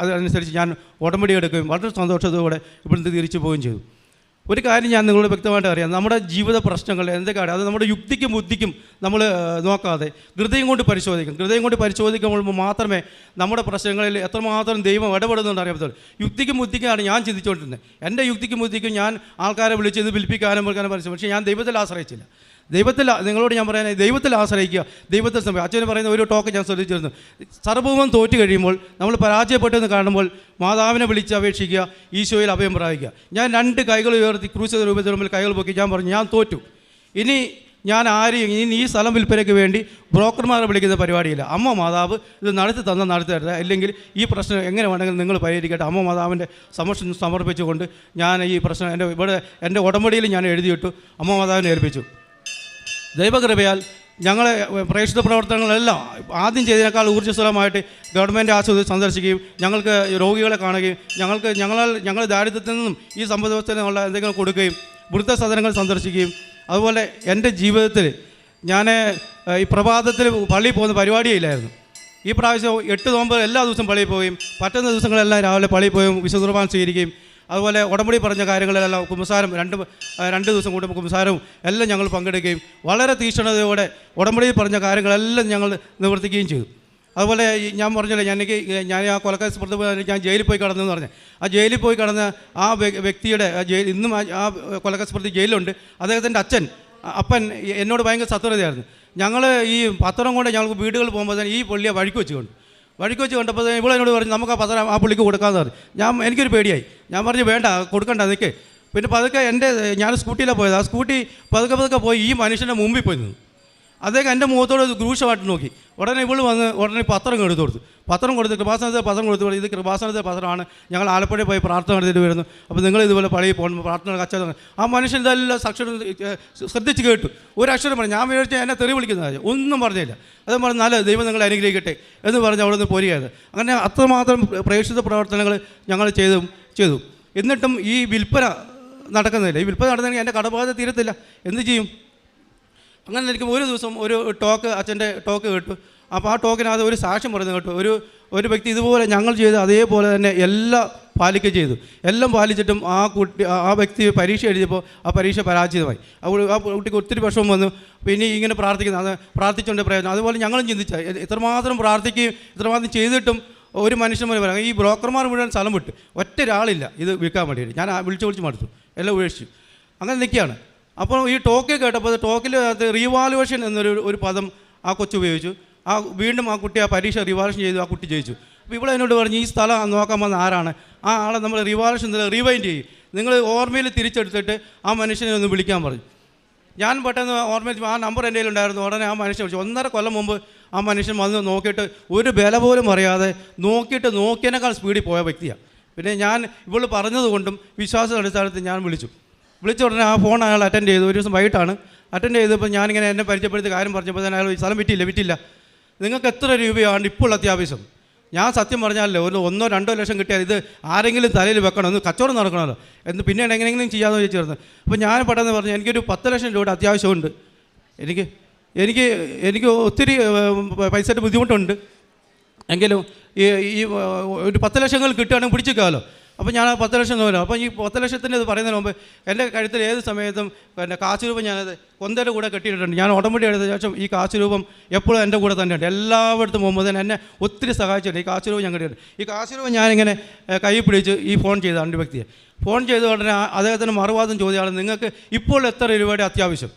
അതനുസരിച്ച് ഞാൻ ഉടമ്പടി എടുക്കുകയും വളരെ സന്തോഷത്തോടെ ഇവിടുന്ന് തിരിച്ചു പോവുകയും ചെയ്തു. ഒരു കാര്യം ഞാൻ നിങ്ങളോട് വ്യക്തമായിട്ട് അറിയാം, നമ്മുടെ ജീവിത പ്രശ്നങ്ങൾ എന്തൊക്കെയാണ് അത് നമ്മുടെ യുക്തിക്കും ബുദ്ധിക്കും നമ്മൾ നോക്കാതെ ഹൃദയം കൊണ്ട് പരിശോധിക്കും. ഹൃദയം കൊണ്ട് പരിശോധിക്കുമ്പോൾ മാത്രമേ നമ്മുടെ പ്രശ്നങ്ങളിൽ എത്രമാത്രം ദൈവം ഇടപെടുന്നുണ്ട് അറിയാത്തുള്ളൂ. യുക്തിക്കും ബുദ്ധിക്കാണ് ഞാൻ ചിന്തിച്ചുകൊണ്ടിരുന്നത്. എൻ്റെ യുക്തിക്കും ബുദ്ധിക്കും ഞാൻ ആൾക്കാരെ വിളിച്ച് ഇത് വിൽപ്പിക്കാനും പരിശ്രമിച്ചു. പക്ഷേ ഞാൻ ദൈവത്തിൽ ആശ്രയിച്ചില്ല. നിങ്ങളോട് ഞാൻ പറയാൻ, ദൈവത്തിൽ ആശ്രയിക്കുക, ദൈവത്തിൽ സമയം. അച്ഛന് പറയുന്ന ഒരു ടോക്ക് ഞാൻ ശ്രദ്ധിച്ചിരുന്നു, സർവ്വവും തോറ്റു കഴിയുമ്പോൾ നമ്മൾ പരാജയപ്പെട്ടെന്ന് കാണുമ്പോൾ മാതാവിനെ വിളിച്ച് അപേക്ഷിക്കുക, ഈശോയിൽ അഭയം പ്രാപിക്കുക. ഞാൻ 2 കൈകൾ ഉയർത്തി ക്രൂശിത രൂപത്തിൽ മുമ്പിൽ കൈകൾ പൊക്കി ഞാൻ പറഞ്ഞു, ഞാൻ തോറ്റു. ഇനി ഞാൻ ഇനി ഈ സ്ഥലം വിൽപ്പനയ്ക്ക് വേണ്ടി ബ്രോക്കർമാരെ വിളിക്കുന്ന പരിപാടിയില്ല. അമ്മ മാതാവ് ഇത് നടത്തി തരുക, അല്ലെങ്കിൽ ഈ പ്രശ്നം എങ്ങനെ വേണമെങ്കിലും നിങ്ങൾ പരിഹരിക്കട്ടെ. അമ്മ മാതാവിൻ്റെ സമർപ്പിച്ചുകൊണ്ട് ഞാൻ ഈ പ്രശ്നം എൻ്റെ ഉടമ്പടിയിൽ ഞാൻ എഴുതിയിട്ടു, അമ്മ മാതാവിനെ ഏൽപ്പിച്ചു. ദൈവകൃപയാൽ ഞങ്ങളെ പ്രേക്ഷിത പ്രവർത്തനങ്ങളെല്ലാം ആദ്യം ചെയ്തതിനേക്കാൾ ഊർജ്ജസ്വലമായിട്ട് ഗവൺമെൻറ് ആശുപത്രി സന്ദർശിക്കുകയും ഞങ്ങൾക്ക് രോഗികളെ കാണുകയും ഞങ്ങൾ ദാരിദ്ര്യത്തിൽ നിന്നും ഈ സമ്പദ് വ്യവസ്ഥയിലുള്ള എന്തെങ്കിലും കൊടുക്കുകയും വൃദ്ധസദനങ്ങൾ സന്ദർശിക്കുകയും അതുപോലെ എൻ്റെ ജീവിതത്തിൽ ഞാൻ ഈ പ്രഭാതത്തിൽ പള്ളിയിൽ പോകുന്ന പരിപാടിയേ ഇല്ലായിരുന്നു. ഈ പ്രാവശ്യം 8 നോമ്പ് എല്ലാ ദിവസവും പള്ളിയിൽ പോവുകയും പറ്റുന്ന ദിവസങ്ങളെല്ലാം രാവിലെ പള്ളിയിൽ പോയും വിശുദ്ധ കുർബാന സ്വീകരിക്കുകയും അതുപോലെ ഉടമ്പടി പറഞ്ഞ കാര്യങ്ങളെല്ലാം കുമ്പസാരം 2 ദിവസം കൂടുമ്പോൾ കുമ്പസാരവും എല്ലാം ഞങ്ങൾ പങ്കെടുക്കുകയും വളരെ തീക്ഷ്ണതയോടെ ഉടമ്പടിയിൽ പറഞ്ഞ കാര്യങ്ങളെല്ലാം ഞങ്ങൾ നിവർത്തിക്കുകയും ചെയ്തു. അതുപോലെ ഞാൻ പറഞ്ഞല്ലോ, ഞാൻ ആ കൊലക്കേസ് പുറത്ത് ഞാൻ ജയിലിൽ പോയി കിടന്നെന്ന് പറഞ്ഞത്, ആ ജയിലിൽ പോയി കിടന്ന ആ വ്യക്തിയുടെ ഇന്നും ആ കൊലക്കേസ് പ്രതി ജയിലുണ്ട്. അദ്ദേഹത്തിൻ്റെ അപ്പൻ എന്നോട് ഭയങ്കര സത്വരതയായിരുന്നു. ഞങ്ങൾ ഈ പത്രം കൊണ്ട് ഞങ്ങൾക്ക് വീടുകൾ പോകുമ്പോൾ തന്നെ ഈ പുള്ളിയെ വഴിക്ക് വെച്ച് കണ്ടപ്പോൾ ഇവളെന്നോട് പറഞ്ഞു, നമുക്ക് ആ പത്രം ആ പുള്ളിക്ക് കൊടുക്കാമെന്ന് പറഞ്ഞു. എനിക്കൊരു പേടിയായി. ഞാൻ പറഞ്ഞു, വേണ്ട, കൊടുക്കണ്ട, നിൽക്കേ. പിന്നെ പതുക്കെ ഞാൻ സ്കൂട്ടിയിലാണ് പോയത്. ആ സ്കൂട്ടി പതുക്കെ പോയി ഈ മനുഷ്യൻ്റെ മുമ്പിൽ പോയി നിന്നു. അദ്ദേഹം എൻ്റെ മുഖത്തോട് രൂക്ഷമായിട്ട് നോക്കി. ഉടനെ ഇവൾ വന്ന് ഉടനെ പത്രം എടുത്തു കൊടുത്തു. കൃപാസനത്തിൽ പത്രം കൊടുത്തു. ഇത് കൃപാസനത്തിലെ പത്രമാണ്, ഞങ്ങൾ ആലപ്പുഴയിൽ പോയി പ്രാർത്ഥന നടത്തിയിട്ട് വരുന്നു. അപ്പോൾ നിങ്ങൾ ഇതുപോലെ പള്ളിയിൽ പോകണം, പ്രാർത്ഥന കച്ചവടം. ആ മനുഷ്യൻ ഇതെല്ലാം അക്ഷരം ശ്രദ്ധിച്ച് കേട്ടു. ഒരു അക്ഷരം പറഞ്ഞു. ഞാൻ വിചാരിച്ച എന്നെ തെറി വിളിക്കുന്ന കാര്യം ഒന്നും പറഞ്ഞില്ല. അത് പറഞ്ഞു, നല്ല ദൈവം നിങ്ങളെ അനുഗ്രഹിക്കട്ടെ എന്ന് പറഞ്ഞ് അവിടെ നിന്ന് പോരുകയായത്. അങ്ങനെ അത്രമാത്രം പ്രേക്ഷിത പ്രവർത്തനങ്ങൾ ഞങ്ങൾ ചെയ്തു. എന്നിട്ടും ഈ വിൽപ്പന നടക്കുന്നില്ല. ഈ വിൽപ്പന നടന്നെങ്കിൽ എൻ്റെ കടബാധ്യത തീരത്തില്ല. എന്ത് ചെയ്യും? അങ്ങനെ എനിക്ക് ഒരു ദിവസം ഒരു അച്ഛൻ്റെ ടോക്ക് കേട്ടു. അപ്പോൾ ആ ടോക്കിനകത്ത് ഒരു സാക്ഷ്യം പറഞ്ഞു കേട്ടു. ഒരു വ്യക്തി ഇതുപോലെ ഞങ്ങൾ ചെയ്ത് അതേപോലെ തന്നെ എല്ലാം പാലിക്കുകയും ചെയ്തു. എല്ലാം പാലിച്ചിട്ടും ആ വ്യക്തി പരീക്ഷ എഴുതിയപ്പോൾ ആ പരീക്ഷ പരാജയമായി. ആ കുട്ടിക്ക് ഒത്തിരി വിഷമം വന്നു. പിന്നെ ഇങ്ങനെ പ്രാർത്ഥിച്ചുകൊണ്ട് പ്രയോജനം. അതുപോലെ ഞങ്ങളും ചിന്തിച്ച ഇത്രമാത്രം പ്രാർത്ഥിക്കുകയും ഇത്രമാത്രം ചെയ്തിട്ടും ഒരു മനുഷ്യൻ പോലെ പറയാം, ഈ ബ്രോക്കർമാർ മുഴുവൻ സ്ഥലം വിട്ട് ഒറ്റൊരാളില്ല ഇത് വിൽക്കാൻ വേണ്ടിയിട്ട്. ഞാൻ വിളിച്ച് മടുത്തു, എല്ലാം ഉപേക്ഷിച്ചു. അങ്ങനെ നിൽക്കുകയാണ്. അപ്പോൾ ഈ ടോക്ക് കേട്ടപ്പോൾ ടോക്കിൽ റീവാലുവേഷൻ എന്നൊരു പദം ആ കൊച്ചു ഉപയോഗിച്ചു. വീണ്ടും ആ കുട്ടി ആ പരീക്ഷ റിവാലുവേഷൻ ചെയ്തു. ആ കുട്ടി ജയിച്ചു. അപ്പോൾ ഇവിടെ എന്നോട് പറഞ്ഞു, ഈ സ്ഥലം നോക്കാൻ വന്ന ആരാണ്, ആ ആളെ നമ്മൾ റിവാലുവേഷൻ റിവൈൻഡ് ചെയ്യും, നിങ്ങൾ ഓർമ്മയിൽ തിരിച്ചെടുത്തിട്ട് ആ മനുഷ്യനെ ഒന്ന് വിളിക്കാൻ പറഞ്ഞു. ഞാൻ പെട്ടെന്ന് ഓർമ്മയിൽ ആ നമ്പർ എൻ്റെ കയ്യിലുണ്ടായിരുന്നു. ഉടനെ ആ മനുഷ്യൻ വിളിച്ചു. 1.5 കൊല്ലം മുമ്പ് ആ മനുഷ്യൻ വന്ന് നോക്കിയിട്ട് ഒരു വില പോലും അറിയാതെ നോക്കിയതിനേക്കാൾ സ്പീഡിൽ പോയ വ്യക്തിയാണ്. പിന്നെ ഞാൻ ഇവൾ പറഞ്ഞതുകൊണ്ടും വിശ്വാസ അടിസ്ഥാനത്തിൽ ഞാൻ വിളിച്ച ഉടനെ ആ ഫോൺ അയാൾ അറ്റൻഡ് ചെയ്തു. ഒരു ദിവസം വൈകിട്ടാണ് അറ്റൻഡ് ചെയ്തപ്പോൾ ഞാനിങ്ങനെ എന്നെ പരിചയപ്പെടുത്തി കാര്യം പറഞ്ഞപ്പോൾ തന്നെ അയാൾ സ്ഥലം വിറ്റില്ല, നിങ്ങൾക്ക് എത്ര രൂപയാണ് ഇപ്പോൾ അത്യാവശ്യം, ഞാൻ സത്യം പറഞ്ഞാലല്ലോ ഒരു 1-2 ലക്ഷം കിട്ടിയാൽ ഇത് ആരെങ്കിലും തലയിൽ വെക്കണം, ഒന്ന് കച്ചവടം നടക്കണമല്ലോ എന്ന് പിന്നീട് എങ്ങനെയെങ്കിലും ചെയ്യാമെന്ന് ചോദിച്ചിരുന്നു. അപ്പോൾ ഞാൻ പെട്ടെന്ന് പറഞ്ഞു എനിക്കൊരു 10 ലക്ഷം രൂപയുടെ അത്യാവശ്യമുണ്ട്, എനിക്ക് ഒത്തിരി പൈസയുടെ ബുദ്ധിമുട്ടുണ്ട്, എങ്കിലും ഈ ഒരു 10 ലക്ഷങ്ങൾ കിട്ടുകയാണെങ്കിൽ പിടിച്ചേക്കാമല്ലോ. അപ്പോൾ ഞാൻ 10 ലക്ഷം നോക്കാം. അപ്പോൾ ഈ 10 ലക്ഷത്തിൻ്റെ ഇത് പറയുന്നതിന് മുമ്പ് എൻ്റെ കഴുത്തിൽ ഏത് സമയത്തും പിന്നെ കാശ് രൂപം ഞാനത് കൊന്തയുടെ കൂടെ കെട്ടിയിട്ടുണ്ട്. ഞാൻ ഉടമ്പടി എടുത്ത ശേഷം ഈ കാശ് രൂപം എപ്പോഴും എൻ്റെ കൂടെ തന്നെയുണ്ട്. എല്ലായിടത്തും പോകുമ്പോൾ തന്നെ എന്നെ ഒത്തിരി സഹായിച്ചിട്ടുണ്ട്. ഈ കാശ് രൂപം ഞാൻ കെട്ടിയിട്ടുണ്ട്. ഈ കാശ് രൂപം ഞാനിങ്ങനെ കൈ പിടിച്ച് ഈ ഫോൺ ചെയ്ത 2 വ്യക്തിയെ ഫോൺ ചെയ്ത ഉടനെ അദ്ദേഹത്തിന് മറുവാദം ചോദ്യമാണ്, നിങ്ങൾക്ക് ഇപ്പോൾ എത്ര രൂപയുടെ അത്യാവശ്യം?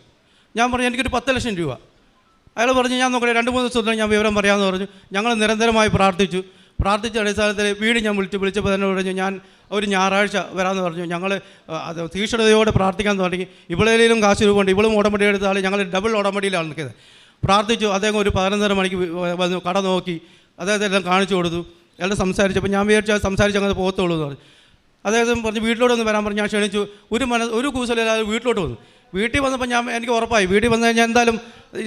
ഞാൻ പറഞ്ഞു എനിക്കൊരു 10 ലക്ഷം രൂപ. അയാൾ പറഞ്ഞു ഞാൻ നോക്കട്ടെ, 2-3 ദിവസത്തിലാണ് ഞാൻ വിവരം പറയാമെന്ന് പറഞ്ഞു. ഞങ്ങൾ നിരന്തരമായി പ്രാർത്ഥിച്ച അടിസ്ഥാനത്തിൽ വീട് ഞാൻ വിളിച്ചപ്പോൾ തന്നെ പറഞ്ഞു ഞാൻ ഒരു ഞായറാഴ്ച വരാമെന്ന് പറഞ്ഞു. ഞങ്ങൾ അത് തീക്ഷ്ണതയോടെ പ്രാർത്ഥിക്കാൻ തുടങ്ങി. ഇവളേലും കാശ് രൂപമുണ്ട്, ഇവളും ഉടമ്പടി എടുത്ത ആൾ, ഞങ്ങൾ ഡബിൾ ഉടമ്പടിയിലാണ് നിൽക്കുന്നത്. പ്രാർത്ഥിച്ചു. അദ്ദേഹം ഒരു 11:30 മണിക്ക് വന്നു, കട നോക്കി, അദ്ദേഹത്തെ എല്ലാം കാണിച്ചു കൊടുത്തു, എല്ലാം സംസാരിച്ചപ്പോൾ ഞാൻ വിചാരിച്ചാൽ സംസാരിച്ച് അങ്ങനെ പോകത്തുള്ളൂ എന്ന് പറഞ്ഞു. അദ്ദേഹം പറഞ്ഞു വീട്ടിലോട്ടൊന്ന് വരാൻ പറഞ്ഞു. ഞാൻ ക്ഷണിച്ചു. ഒരു കൂസലില്ലാതെ വീട്ടിലോട്ട് വന്നു. വീട്ടിൽ വന്നപ്പോൾ എനിക്ക് ഉറപ്പായി വീട്ടിൽ വന്നു കഴിഞ്ഞാൽ എന്തായാലും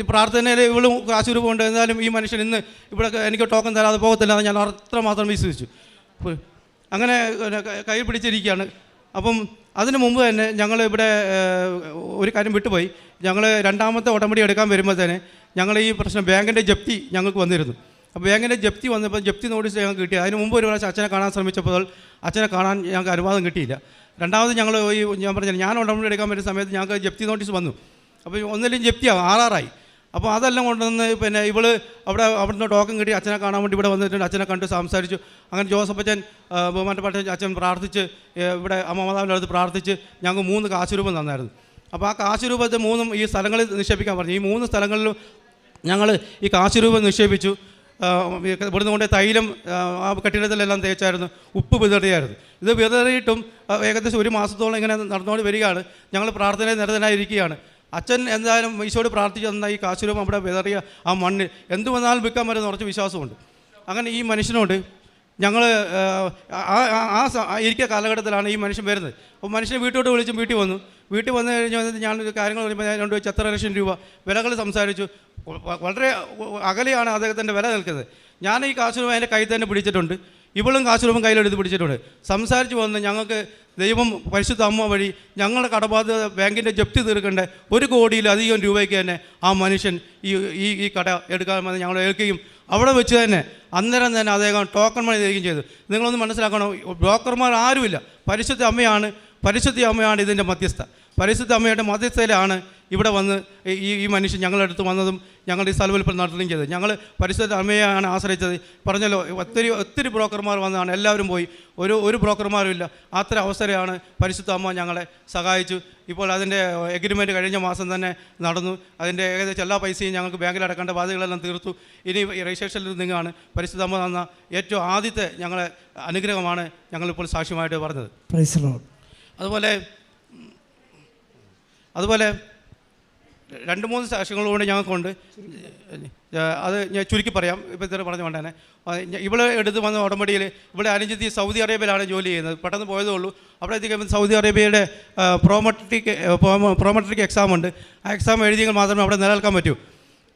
ഈ പ്രാർത്ഥനയിൽ ഇവളും കാശ് രൂപമുണ്ട്, എന്തായാലും ഈ മനുഷ്യൻ ഇന്ന് ഇവിടെ എനിക്ക് ടോക്കൺ തരാതെ പോകത്തില്ല എന്ന് ഞാൻ അത്രമാത്രം വിശ്വസിച്ചു. അങ്ങനെ കൈ പിടിച്ചിരിക്കുകയാണ്. അപ്പം അതിന് മുമ്പ് തന്നെ ഞങ്ങൾ ഇവിടെ ഒരു കാര്യം വിട്ടുപോയി. ഞങ്ങൾ 2ാമത്തെ ഉടമ്പടി എടുക്കാൻ വരുമ്പോൾ തന്നെ ഞങ്ങൾ ഈ പ്രശ്നം ബാങ്കിൻ്റെ ജപ്തി ഞങ്ങൾക്ക് വന്നിരുന്നു. അപ്പോൾ ബാങ്കിൻ്റെ ജപ്തി വന്നപ്പോൾ ജപ്തി നോട്ടീസ് ഞങ്ങൾക്ക് കിട്ടി. അതിന് മുമ്പ് ഒരു പ്രാവശ്യം അച്ഛനെ കാണാൻ ശ്രമിച്ചപ്പോൾ അച്ഛനെ കാണാൻ ഞങ്ങൾക്ക് അനുവാദം കിട്ടിയില്ല. രണ്ടാമത് ഞങ്ങൾ ഞാൻ പറഞ്ഞില്ല, ഞാൻ ഉടമ്പടി എടുക്കാൻ വരുന്ന സമയത്ത് ഞങ്ങൾക്ക് ജപ്തി നോട്ടീസ് വന്നു. അപ്പോൾ ഒന്നിലും ജപ്തിയാവും, ആറാറായി. അപ്പോൾ അതെല്ലാം കൊണ്ടുവന്ന് പിന്നെ ഇവള് അവിടുന്ന് ടോക്കൺ കിട്ടി അച്ഛനെ കാണാൻ വേണ്ടി ഇവിടെ വന്നിട്ടുണ്ട്. അച്ഛനെ കണ്ട് സംസാരിച്ചു. അങ്ങനെ ജോസഫ് അച്ഛൻ ബഹുമാനപ്പെട്ട അച്ഛൻ പ്രാർത്ഥിച്ച് ഇവിടെ അമ്മ മാതാവിൻ്റെ അടുത്ത് പ്രാർത്ഥിച്ച് ഞങ്ങൾക്ക് 3 കാശ് രൂപം തന്നായിരുന്നു. അപ്പോൾ ആ കാശ് രൂപത്തെ 3 ഈ സ്ഥലങ്ങളിൽ നിക്ഷേപിക്കാൻ പറഞ്ഞു. ഈ 3 സ്ഥലങ്ങളിലും ഞങ്ങൾ ഈ കാശ് രൂപം നിക്ഷേപിച്ചു. ഇവിടുന്ന് കൊണ്ട് തൈലം ആ കെട്ടിടത്തിലെല്ലാം തേച്ചായിരുന്നു, ഉപ്പ് വിതറിയായിരുന്നു. ഇത് വിതറിയിട്ടും ഏകദേശം 1 മാസത്തോളം ഇങ്ങനെ നടന്നുകൊണ്ട് വരികയാണ്. ഞങ്ങൾ പ്രാർത്ഥനയിൽ നിരതനായിരിക്കുകയാണ്. അച്ഛൻ എന്തായാലും ഈശോയോട് പ്രാർത്ഥിച്ചു തന്ന ഈ കാശ് രൂപം അവിടെ വിതറിയ ആ മണ്ണ് എന്തു വന്നാലും വിൽക്കാൻ പറ്റുന്ന കുറച്ച് വിശ്വാസമുണ്ട്. അങ്ങനെ ഈ മനുഷ്യനോട് ഞങ്ങൾ ഇരിക്കുന്ന കാലഘട്ടത്തിലാണ് ഈ മനുഷ്യൻ വരുന്നത്. അപ്പോൾ മനുഷ്യനെ വീട്ടിലോട്ട് വിളിച്ചും വീട്ടിൽ വന്നു കഴിഞ്ഞാൽ ഞാൻ കാര്യങ്ങൾ പറയുമ്പോൾ ഞാൻ 2 ലക്ഷം രൂപ വിലകൾ സംസാരിച്ചു. വളരെ അകലെയാണ് അദ്ദേഹത്തിൻ്റെ വില നിൽക്കുന്നത്. ഞാൻ ഈ കാശ് രൂപ എൻ്റെ കയ്യിൽ തന്നെ പിടിച്ചിട്ടുണ്ട്, ഇവളും കാശ് രൂപം കയ്യിലെടുത്ത് പിടിച്ചിട്ടുണ്ട്. സംസാരിച്ച് വന്ന് ഞങ്ങൾക്ക് ദൈവം പരിശുദ്ധ അമ്മ വഴി ഞങ്ങളുടെ കടബാധ്യത ബാങ്കിൻ്റെ ജപ്തി തീർക്കേണ്ട 1 കോടിയിലധികം രൂപയ്ക്ക് തന്നെ ആ മനുഷ്യൻ ഈ കട എടുക്കാമെന്ന് ഞങ്ങൾ ഏൽക്കുകയും അവിടെ വെച്ച് തന്നെ അന്നേരം തന്നെ അദ്ദേഹം ടോക്കൺ മണി തരികയും ചെയ്തു. നിങ്ങളൊന്ന് മനസ്സിലാക്കണം, ബ്രോക്കർമാർ ആരുമില്ല, പരിശുദ്ധ അമ്മയാണ് ഇതിൻ്റെ മധ്യസ്ഥ. പരിശുദ്ധ അമ്മയുടെ മധ്യസ്ഥയിലാണ് ഇവിടെ വന്ന് ഈ മനുഷ്യൻ ഞങ്ങളുടെ അടുത്ത് വന്നതും ഞങ്ങളുടെ ഈ സ്ഥലവിൽപ്പന നടത്തുകയും ചെയ്തത്. ഞങ്ങൾ പരിശുദ്ധ അമ്മയെയാണ് ആശ്രയിച്ചത്. പറഞ്ഞല്ലോ ഒത്തിരി ബ്രോക്കർമാർ വന്നതാണ്, എല്ലാവരും പോയി, ഒരു ബ്രോക്കർമാരും ഇല്ല. അത്തരം അവസരമാണ് പരിശുദ്ധ അമ്മ ഞങ്ങളെ സഹായിച്ചു. ഇപ്പോൾ അതിൻ്റെ എഗ്രിമെൻറ്റ് കഴിഞ്ഞ മാസം തന്നെ നടന്നു. അതിൻ്റെ ഏകദേശം എല്ലാ പൈസയും ഞങ്ങൾക്ക് ബാങ്കിൽ അടക്കേണ്ട ബാധ്യതകളെല്ലാം തീർത്തു. ഇനി രജിസ്ട്രേഷനിൽ നിന്നാണ് പരിശുദ്ധ അമ്മ തന്ന ഏറ്റവും ആദ്യത്തെ ഞങ്ങളെ അനുഗ്രഹമാണ് ഞങ്ങളിപ്പോൾ സാക്ഷ്യമായിട്ട് പറഞ്ഞത്. അതുപോലെ 2-3 സാക്ഷ്യങ്ങളുകൊണ്ട് ഞങ്ങൾക്കുണ്ട്. അത് ഞാൻ ചുരുക്കി പറയാം. ഇപ്പോൾ ഇത്ര പറഞ്ഞുകൊണ്ട് തന്നെ ഇവിടെ എടുത്ത് വന്ന ഉടമ്പടിയിൽ ഇവിടെ അനുജത്തി സൗദി അറേബ്യയിലാണ് ജോലി ചെയ്യുന്നത്. പെട്ടെന്ന് പോയതേ ഉള്ളൂ. അവിടെ എത്തിക്കുമ്പോൾ സൗദി അറേബ്യയുടെ പ്രോമെട്രിക് എക്സാം ഉണ്ട്. ആ എക്സാം എഴുതിയെങ്കിൽ മാത്രമേ അവിടെ നിലനിൽക്കാൻ പറ്റൂ.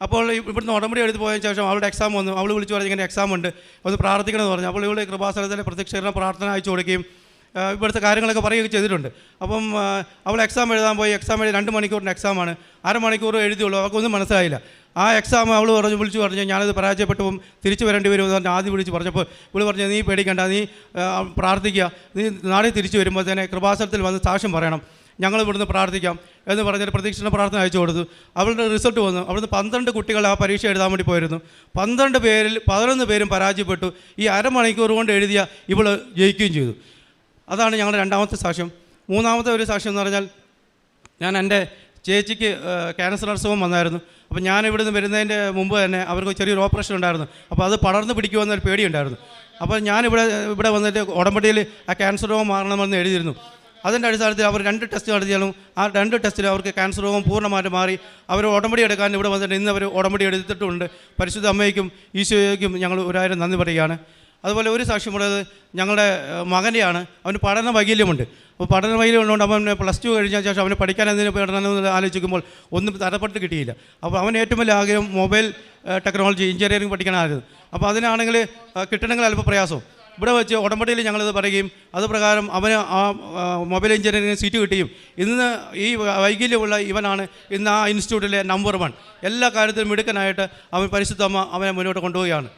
അപ്പോൾ ഇവിടുന്ന് ഉടമ്പടി എടുത്ത് പോയതിന് ശേഷം അവളുടെ എക്സാം വന്നു. അവൾ വിളിച്ചു പറഞ്ഞു ഇങ്ങനെ എക്സാം ഉണ്ട്, ഒന്ന് പ്രാർത്ഥിക്കണമെന്ന് പറഞ്ഞു. അപ്പോൾ ഇവിടെ കൃപാസനത്തിലെ പ്രത്യക്ഷീകരണ പ്രാർത്ഥന അയച്ചു കൊടുക്കുകയും ഇവിടുത്തെ കാര്യങ്ങളൊക്കെ പറയുകയൊക്കെ ചെയ്തിട്ടുണ്ട്. അപ്പം അവൾ എക്സാം എഴുതാൻ പോയി. എക്സാം എഴുതി 2 മണിക്കൂറിൻ്റെ എക്സാമാണ്. 1/2 മണിക്കൂർ എഴുതിയുള്ളൂ. അവർക്കൊന്നും മനസ്സിലായില്ല. ആ എക്സാം അവൾ വിളിച്ചു പറഞ്ഞു ഞാനത് പരാജയപ്പെട്ടപ്പോൾ തിരിച്ചു വരേണ്ടി വരുമെന്ന് പറഞ്ഞ് ആദ്യം വിളിച്ച് പറഞ്ഞപ്പോൾ ഇവൾ പറഞ്ഞു നീ പേടിക്കേണ്ട, നീ പ്രാർത്ഥിക്കുക, നീ നാളെ തിരിച്ചു വരുമ്പോൾ തന്നെ കൃപാസനത്തിൽ വന്ന് സാക്ഷ്യം പറയണം, ഞങ്ങൾ ഇവിടുന്ന് പ്രാർത്ഥിക്കാം എന്ന് പറഞ്ഞൊരു പ്രതീക്ഷണ പ്രാർത്ഥന അയച്ചു കൊടുത്തു. അവളുടെ റിസൾട്ട് വന്നു. അവിടുന്ന് 12 കുട്ടികൾ ആ പരീക്ഷ എഴുതാൻ വേണ്ടി പോയിരുന്നു. 12 പേരിൽ 11 പേരും പരാജയപ്പെട്ടു. ഈ 1/2 മണിക്കൂർ കൊണ്ട് എഴുതിയ ഇവൾ ജയിക്കുകയും ചെയ്തു. അതാണ് ഞങ്ങളുടെ 2ാമത്തെ സാക്ഷ്യം. 3ാമത്തെ ഒരു സാക്ഷ്യം എന്ന് പറഞ്ഞാൽ ഞാൻ എൻ്റെ ചേച്ചിക്ക് ക്യാൻസർ അസുഖം വന്നായിരുന്നു. അപ്പോൾ ഞാൻ ഇവിടുന്ന് വരുന്നതിൻ്റെ മുമ്പ് തന്നെ അവർക്ക് ചെറിയൊരു ഓപ്പറേഷൻ ഉണ്ടായിരുന്നു. അപ്പോൾ അത് പടർന്ന് പിടിക്കുമെന്നൊരു പേടിയുണ്ടായിരുന്നു. അപ്പോൾ ഞാനിവിടെ വന്നിട്ട് ഉടമ്പടിയിൽ ആ ക്യാൻസർ രോഗം മാറണമെന്ന് എഴുതിയിരുന്നു. അതിൻ്റെ അടിസ്ഥാനത്തിൽ അവർ 2 ടെസ്റ്റ് നടത്തിയാലും ആ 2 ടെസ്റ്റിൽ അവർക്ക് ക്യാൻസർ രോഗം പൂർണ്ണമായിട്ട് മാറി. അവർ ഉടമ്പടി എടുക്കാൻ ഇവിടെ വന്നിട്ട് ഇന്ന് അവർ ഉടമ്പടി എടുത്തിട്ടുണ്ട്. പരിശുദ്ധ അമ്മയ്ക്കും ഈശോയ്ക്കും ഞങ്ങൾ 1000 നന്ദി പറയുകയാണ്. അതുപോലെ ഒരു സാക്ഷ്യമുള്ളത് ഞങ്ങളുടെ മകൻ്റെയാണ്. അവന് പഠന വൈകല്യമുണ്ട്. അപ്പോൾ പഠന വൈകല്യം ഉള്ളതുകൊണ്ട് അവൻ +2 കഴിഞ്ഞ ശേഷം അവന് പഠിക്കാൻ എന്തിനു പഠനമെന്ന് ആലോചിക്കുമ്പോൾ ഒന്നും തരപ്പെട്ട് കിട്ടിയില്ല. അപ്പോൾ അവൻ ഏറ്റവും വലിയ ആഗ്രഹം മൊബൈൽ ടെക്നോളജി എഞ്ചിനീയറിംഗ് പഠിക്കാനായിരുന്നു. അപ്പോൾ അതിനാണെങ്കിൽ കിട്ടണമെങ്കിൽ അല്പം പ്രയാസം. ഇവിടെ വെച്ച് ഉടമ്പടിയിൽ ഞങ്ങളിത് പറയുകയും അത് പ്രകാരം അവന് ആ മൊബൈൽ എഞ്ചിനീയറിംഗ് സീറ്റ് കിട്ടുകയും ഇന്ന് ഈ വൈകല്യമുള്ള ഇവനാണ് ഇന്ന് ആ ഇൻസ്റ്റിറ്റ്യൂട്ടിലെ നമ്പർ 1. എല്ലാ കാര്യത്തിലും മിടുക്കനായിട്ട് അവൻ പരിശുദ്ധ അമ്മ അവനെ മുന്നോട്ട് കൊണ്ടുപോവുകയാണ്.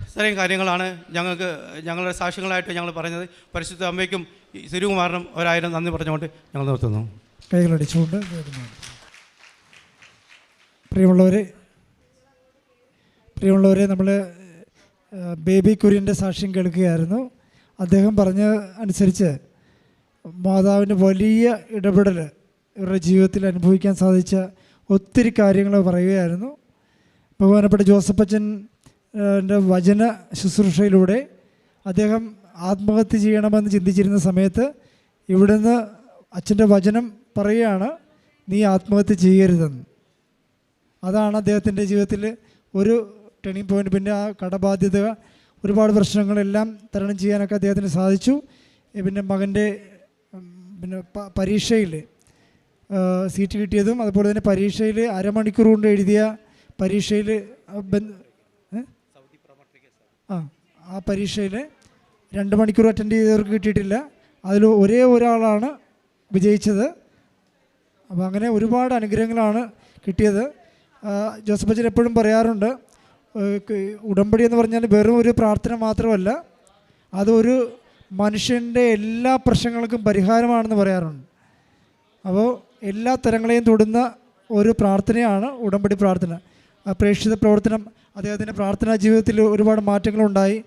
ഇത്രയും കാര്യങ്ങളാണ് ഞങ്ങളുടെ സാക്ഷ്യങ്ങളായിട്ട് ഞങ്ങൾ പറഞ്ഞത്. പരിശുദ്ധ അമ്മയ്ക്കും തിരുകുമാരനും 1000 നന്ദി പറഞ്ഞുകൊണ്ട് ഞങ്ങൾ നിർത്തുന്നു. കൈകളടിച്ചുകൊണ്ട് പ്രിയമുള്ളവരെ നമ്മൾ ബേബി കുര്യൻ്റെ സാക്ഷ്യം കേൾക്കുകയായിരുന്നു. അദ്ദേഹം പറഞ്ഞ അനുസരിച്ച് മാതാവിൻ്റെ വലിയ ഇടപെടൽ ഇവരുടെ ജീവിതത്തിൽ അനുഭവിക്കാൻ സാധിച്ച ഒത്തിരി കാര്യങ്ങൾ പറയുകയായിരുന്നു. ബഹുമാനപ്പെട്ട ജോസഫ് അച്ഛൻ്റെ വചന ശുശ്രൂഷയിലൂടെ അദ്ദേഹം ആത്മഹത്യ ചെയ്യണമെന്ന് ചിന്തിച്ചിരുന്ന സമയത്ത് ഇവിടുന്ന് അച്ഛൻ്റെ വചനം പറയുകയാണ്, നീ ആത്മഹത്യ ചെയ്യരുതെന്ന്. അതാണ് അദ്ദേഹത്തിൻ്റെ ജീവിതത്തിൽ ഒരു ടേണിംഗ് പോയിൻ്റ്. പിന്നെ ആ കടബാധ്യത, ഒരുപാട് പ്രശ്നങ്ങളെല്ലാം തരണം ചെയ്യാനൊക്കെ അദ്ദേഹത്തിന് സാധിച്ചു. പിന്നെ മകൻ്റെ പരീക്ഷയിൽ സീറ്റ് കിട്ടിയതും അതുപോലെ തന്നെ പരീക്ഷയിൽ അരമണിക്കൂർ കൊണ്ട് എഴുതിയ പരീക്ഷയിൽ ആ പരീക്ഷയിൽ 2 മണിക്കൂർ അറ്റൻഡ് ചെയ്തവർക്ക് കിട്ടിയിട്ടില്ല. അതിൽ ഒരേ ഒരാളാണ് വിജയിച്ചത്. അപ്പോൾ അങ്ങനെ ഒരുപാട് അനുഗ്രഹങ്ങളാണ് കിട്ടിയത്. ജോസഫ് അച്ഛൻ എപ്പോഴും പറയാറുണ്ട്, ഉടമ്പടി എന്ന് പറഞ്ഞാൽ വെറും ഒരു പ്രാർത്ഥന മാത്രമല്ല, അതൊരു മനുഷ്യൻ്റെ എല്ലാ പ്രശ്നങ്ങൾക്കും പരിഹാരമാണെന്ന് പറയാറുണ്ട്. അപ്പോൾ എല്ലാ തരങ്ങളെയും തൊടുന്ന ഒരു പ്രാർത്ഥനയാണ് ഉടമ്പടി പ്രാർത്ഥന. പ്രേക്ഷിത പ്രവർത്തനം അദ്ദേഹത്തിൻ്റെ പ്രാർത്ഥനാ ജീവിതത്തിൽ ഒരുപാട് മാറ്റങ്ങളുണ്ടായി.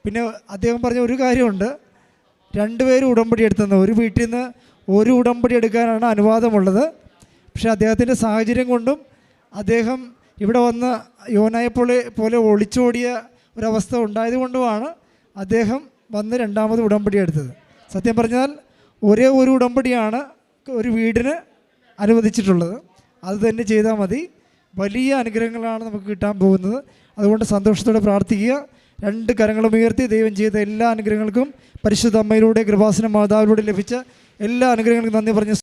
പിന്നെ അദ്ദേഹം പറഞ്ഞ ഒരു കാര്യമുണ്ട്, 2 പേരും ഉടമ്പടി എടുത്തുനിന്ന് ഒരു വീട്ടിൽ നിന്ന് ഒരു ഉടമ്പടി എടുക്കാനാണ് അനുവാദമുള്ളത്. പക്ഷേ അദ്ദേഹത്തിൻ്റെ സാഹചര്യം കൊണ്ടും അദ്ദേഹം ഇവിടെ വന്ന് യോനായെ പോലെ ഒളിച്ചോടിയ ഒരവസ്ഥ ഉണ്ടായതുകൊണ്ടുമാണ് അദ്ദേഹം വന്ന് 2ാമത് ഉടമ്പടി എടുത്തത്. സത്യം പറഞ്ഞാൽ ഒരേ ഒരു ഉടമ്പടിയാണ് ഒരു വീടിന് അനുവദിച്ചിട്ടുള്ളത്. അത് തന്നെ ചെയ്താൽ മതി. വലിയ അനുഗ്രഹങ്ങളാണ് നമുക്ക് കിട്ടാൻ പോകുന്നത്. അതുകൊണ്ട് സന്തോഷത്തോടെ പ്രാർത്ഥിക്കുക. 2 കരങ്ങളും ഉയർത്തി ദൈവം ചെയ്ത എല്ലാ അനുഗ്രഹങ്ങൾക്കും പരിശുദ്ധ അമ്മയിലൂടെ കൃപാസന മാതാവിലൂടെ ലഭിച്ച എല്ലാ അനുഗ്രഹങ്ങൾക്കും നന്ദി പറഞ്ഞ്